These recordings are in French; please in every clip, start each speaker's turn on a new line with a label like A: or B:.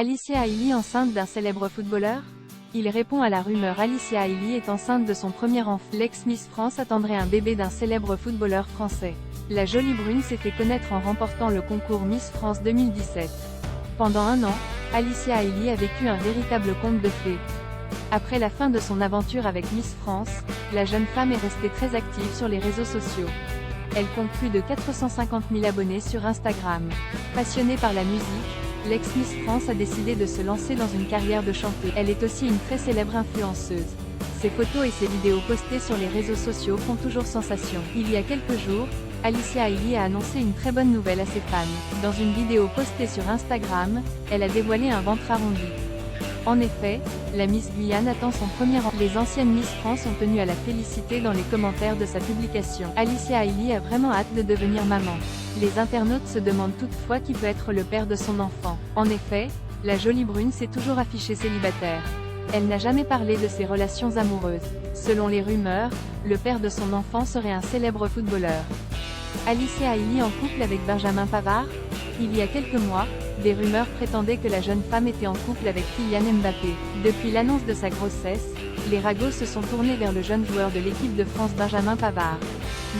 A: Alicia Hailey enceinte d'un célèbre footballeur? Il répond à la rumeur. Alicia Hailey est enceinte de son premier enfant. L'ex-Miss France attendrait un bébé d'un célèbre footballeur français. La jolie brune s'est fait connaître en remportant le concours Miss France 2017. Pendant un an, Alicia Hailey a vécu un véritable conte de fées. Après la fin de son aventure avec Miss France, la jeune femme est restée très active sur les réseaux sociaux. Elle compte plus de 450 000 abonnés sur Instagram. Passionnée par la musique, l'ex-Miss France a décidé de se lancer dans une carrière de chanteuse. Elle est aussi une très célèbre influenceuse. Ses photos et ses vidéos postées sur les réseaux sociaux font toujours sensation. Il y a quelques jours, Alicia Hailey a annoncé une très bonne nouvelle à ses fans. Dans une vidéo postée sur Instagram, elle a dévoilé un ventre arrondi. En effet, la Miss Guyane attend son premier enfant. Les anciennes Miss France ont tenu à la féliciter dans les commentaires de sa publication. Alicia Hailey a vraiment hâte de devenir maman. Les internautes se demandent toutefois qui peut être le père de son enfant. En effet, la jolie brune s'est toujours affichée célibataire. Elle n'a jamais parlé de ses relations amoureuses. Selon les rumeurs, le père de son enfant serait un célèbre footballeur. Alicia Hailey en couple avec Benjamin Pavard? Il y a quelques mois, des rumeurs prétendaient que la jeune femme était en couple avec Kylian Mbappé. Depuis l'annonce de sa grossesse, les ragots se sont tournés vers le jeune joueur de l'équipe de France Benjamin Pavard.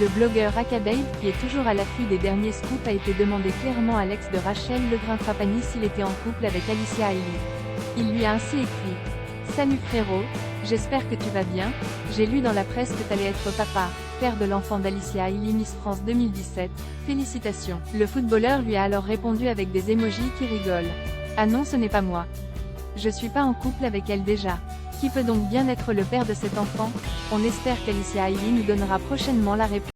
A: Le blogueur Akababe, qui est toujours à l'affût des derniers scoops, a été demandé clairement à l'ex de Rachel Legrin-Trapani s'il était en couple avec Alicia Hailey. Il lui a ainsi écrit: « Salut frérot, j'espère que tu vas bien, j'ai lu dans la presse que t'allais être papa, père de l'enfant d'Alicia Hailey Miss France 2017, félicitations. » Le footballeur lui a alors répondu avec des émojis qui rigolent. « Ah non, ce n'est pas moi. Je suis pas en couple avec elle déjà. Qui peut donc bien être le père de cet enfant? » On espère qu'Alicia Hailey nous donnera prochainement la réponse.